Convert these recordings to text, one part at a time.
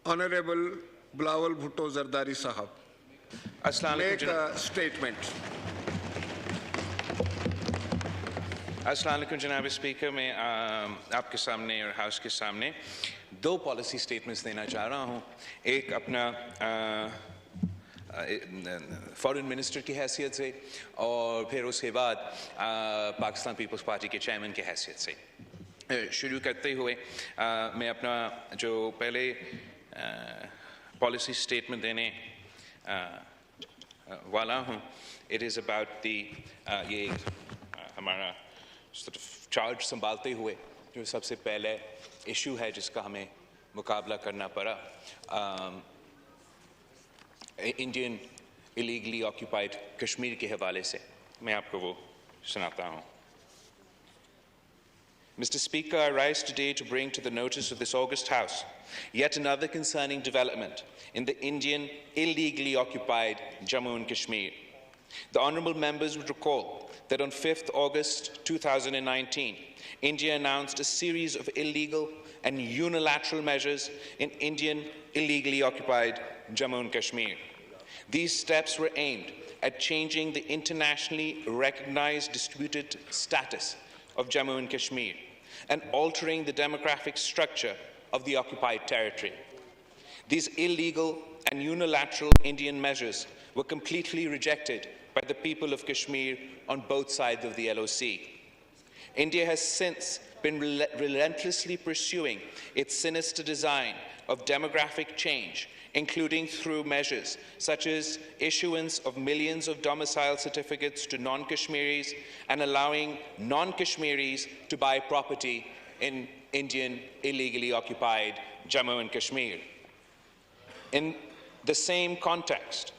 Honorable Bilawal Bhutto Zardari Sahab, make a statement. अस्सलाम वालेकुम जनाब स्पीकर, मैं आपके सामने और हाउस के सामने दो पॉलिसी स्टेटमेंट्स देना चाह रहा हूँ। एक अपना फॉरेन मिनिस्टर की हैसियत से और फिर उसके बाद पाकिस्तान पीपल्स पार्टी के चेयरमैन की हैसियत से। शुरू करते हुए मैं अपना जो पहले पॉलिसी स्टेटमेंट देने वाला हूँ, इट इज़ अबाउट दी ये हमारा sort of चार्ज संभालते हुए जो सबसे पहले इशू है जिसका हमें मुकाबला करना पड़ा, इंडियन इलीगली ऑक्यूपाइड कश्मीर के हवाले से मैं आपको वो सुनाता हूँ। Mr. Speaker, I rise today to bring to the notice of this August House yet another concerning development in the Indian illegally occupied Jammu and Kashmir. The honourable members would recall that on 5th August 2019, India announced a series of illegal and unilateral measures in Indian illegally occupied Jammu and Kashmir. These steps were aimed at changing the internationally recognized disputed status of Jammu and Kashmir and altering the demographic structure of the occupied territory. These illegal and unilateral Indian measures were completely rejected by the people of Kashmir on both sides of the LOC. India has since been relentlessly pursuing its sinister design of demographic change, including through measures such as issuance of millions of domicile certificates to non-Kashmiris and allowing non-Kashmiris to buy property in Indian illegally occupied Jammu and Kashmir. In the same context,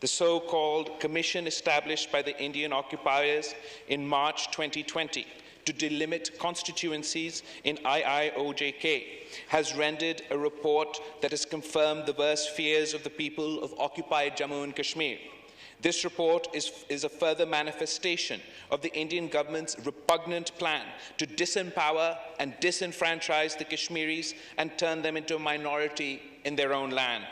the so-called commission established by the Indian occupiers in March 2020 to delimit constituencies in IIOJK has rendered a report that has confirmed the worst fears of the people of occupied Jammu and Kashmir. This report is a further manifestation of the Indian government's repugnant plan to disempower and disenfranchise the Kashmiris and turn them into a minority in their own land,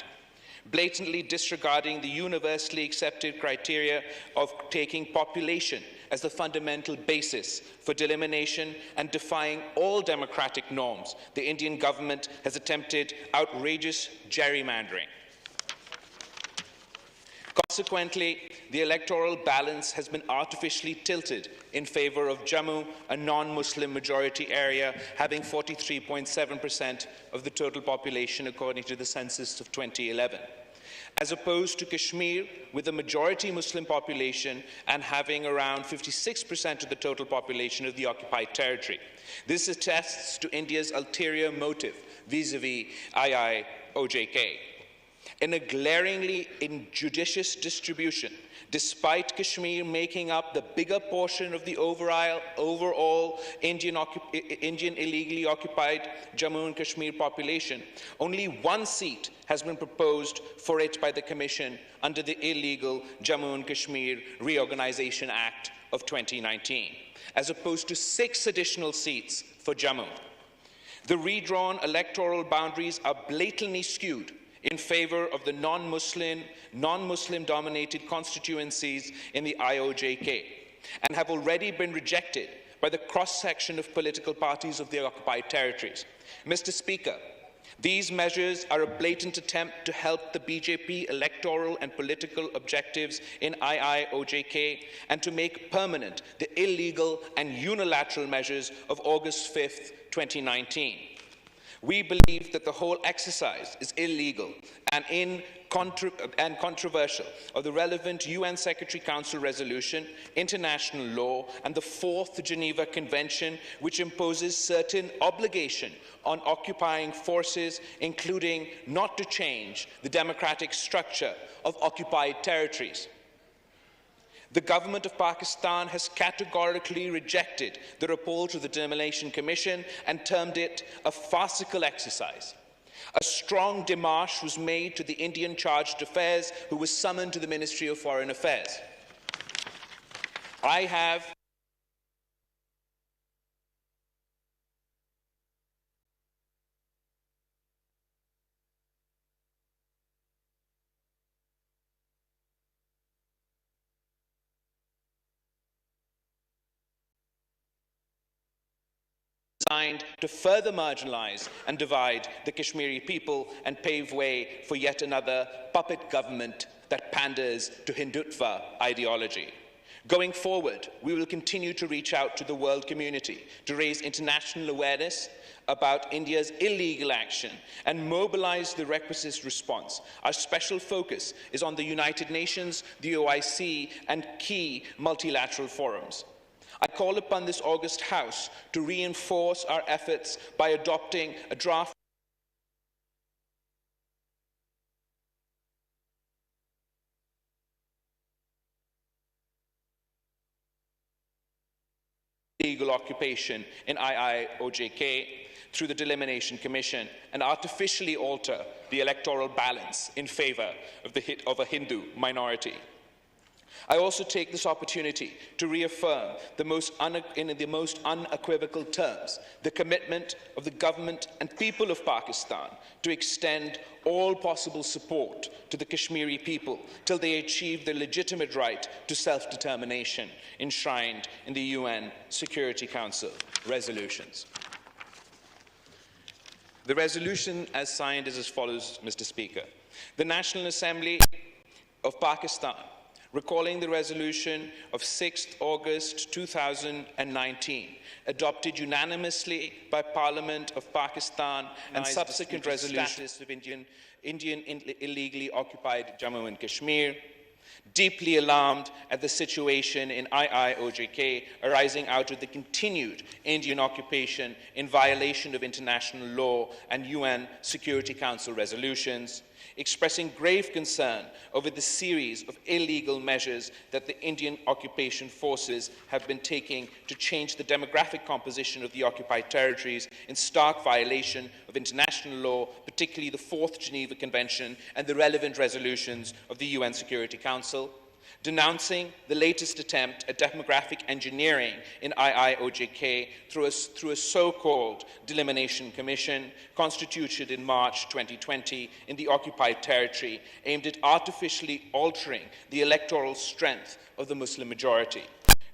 blatantly disregarding the universally accepted criteria of taking population as the fundamental basis for delimitation and defying all democratic norms. The Indian government has attempted outrageous gerrymandering. Consequently, the electoral balance has been artificially tilted in favour of Jammu, a non-Muslim majority area having 43.7% of the total population according to the census of 2011, as opposed to Kashmir with a majority Muslim population and having around 56% of the total population of the occupied territory. This attests to India's ulterior motive vis-à-vis IIOJK. In a glaringly injudicious distribution, despite Kashmir making up the bigger portion of the overall Indian illegally occupied Jammu and Kashmir population, only one seat has been proposed for it by the Commission under the illegal Jammu and Kashmir Reorganisation Act of 2019, as opposed to 6 additional seats for Jammu. The redrawn electoral boundaries are blatantly skewed in favour of the non-Muslim dominated constituencies in the IOJK and have already been rejected by the cross-section of political parties of the occupied territories. Mr. Speaker, these measures are a blatant attempt to help the BJP electoral and political objectives in IIOJK and to make permanent the illegal and unilateral measures of August 5th, 2019. We believe that the whole exercise is illegal and controversial of the relevant UN Secretary Council resolution, international law, and the 4th Geneva Convention, which imposes certain obligation on occupying forces, including not to change the democratic structure of occupied territories. The government of Pakistan has categorically rejected the report of the Demolition Commission and termed it a farcical exercise. A strong démarche was made to the Indian Chargé d'Affaires, who was summoned to the Ministry of Foreign Affairs. I have designed to further marginalize and divide the Kashmiri people and pave way for yet another puppet government that panders to Hindutva ideology. Going forward, we will continue to reach out to the world community to raise international awareness about India's illegal action and mobilize the requisite response. Our special focus is on the United Nations, the OIC, and key multilateral forums. I call upon this August House to reinforce our efforts by adopting a draft illegal occupation in IIOJK through the Delimitation Commission and artificially alter the electoral balance in favor of a Hindu minority. I also take this opportunity to reaffirm in the most unequivocal terms the commitment of the government and people of Pakistan to extend all possible support to the Kashmiri people till they achieve their legitimate right to self-determination enshrined in the UN Security Council resolutions. The resolution as signed is as follows, Mr. Speaker. The National Assembly of Pakistan, recalling the resolution of 6th August 2019, adopted unanimously by Parliament of Pakistan and subsequent resolutions of Indian illegally occupied Jammu and Kashmir, deeply alarmed at the situation in IIOJK arising out of the continued Indian occupation in violation of international law and UN Security Council resolutions, expressing grave concern over the series of illegal measures that the Indian occupation forces have been taking to change the demographic composition of the occupied territories in stark violation of international law, particularly the 4th Geneva Convention and the relevant resolutions of the UN Security Council, denouncing the latest attempt at demographic engineering in IIOJK through a so-called Delimitation Commission constituted in March 2020 in the occupied territory aimed at artificially altering the electoral strength of the Muslim majority.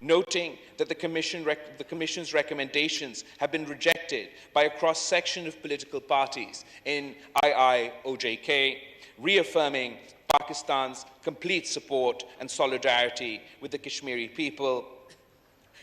Noting that the Commission's recommendations have been rejected by a cross-section of political parties in IIOJK, reaffirming Pakistan's complete support and solidarity with the Kashmiri people,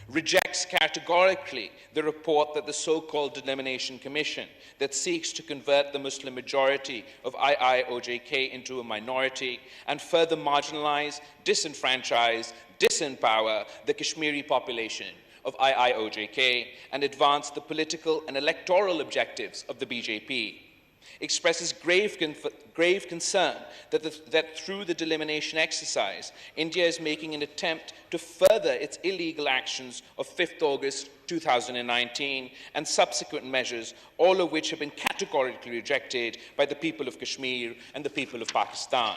rejects categorically the report that the so-called Delimitation Commission that seeks to convert the Muslim majority of IIOJK into a minority and further marginalize, disenfranchise, disempower the Kashmiri population of IIOJK and advance the political and electoral objectives of the BJP. Expresses grave concern that through the delimitation exercise, India is making an attempt to further its illegal actions of 5th August 2019 and subsequent measures, all of which have been categorically rejected by the people of Kashmir and the people of Pakistan.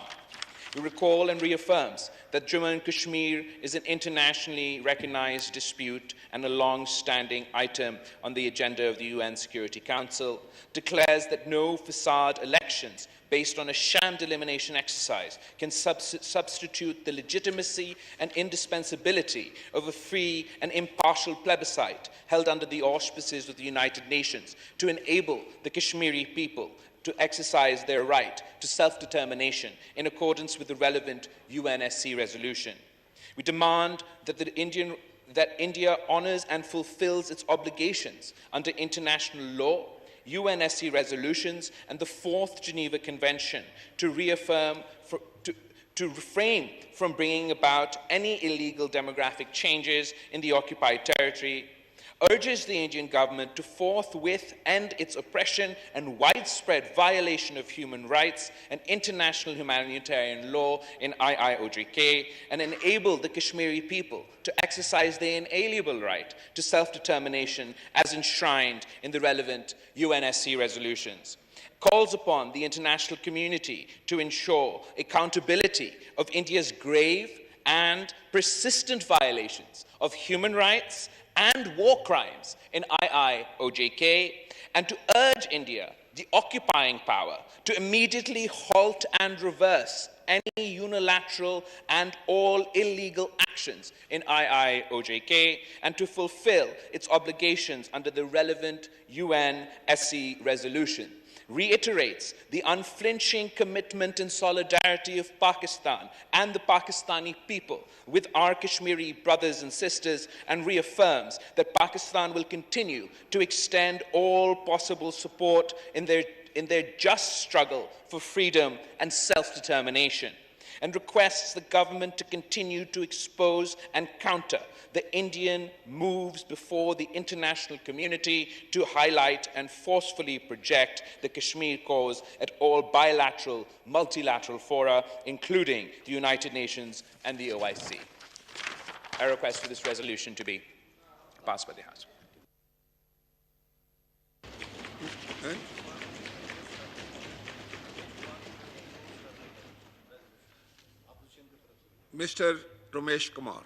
It recalls and reaffirms that Jammu and Kashmir is an internationally recognized dispute and a long-standing item on the agenda of the UN Security Council, declares that no facade elections based on a sham delimitation exercise can substitute the legitimacy and indispensability of a free and impartial plebiscite held under the auspices of the United Nations to enable the Kashmiri people to exercise their right to self-determination in accordance with the relevant UNSC resolution. We demand that India honours and fulfills its obligations under international law, UNSC resolutions, and the 4th Geneva Convention to refrain from bringing about any illegal demographic changes in the occupied territory, urges the Indian government to forthwith end its oppression and widespread violation of human rights and international humanitarian law in IIOJK and enable the Kashmiri people to exercise their inalienable right to self-determination as enshrined in the relevant UNSC resolutions. Calls upon the international community to ensure accountability of India's grave and persistent violations of human rights and war crimes in IIOJK, and to urge India, the occupying power, to immediately halt and reverse any unilateral and all illegal actions in IIOJK and to fulfill its obligations under the relevant UN SC resolution. Reiterates the unflinching commitment and solidarity of Pakistan and the Pakistani people with our Kashmiri brothers and sisters, and reaffirms that Pakistan will continue to extend all possible support in their just struggle for freedom and self-determination, and requests the government to continue to expose and counter the Indian moves before the international community to highlight and forcefully project the Kashmir cause at all bilateral, multilateral fora, including the United Nations and the OIC. I request for this resolution to be passed by the House. Mr. Ramesh Kumar.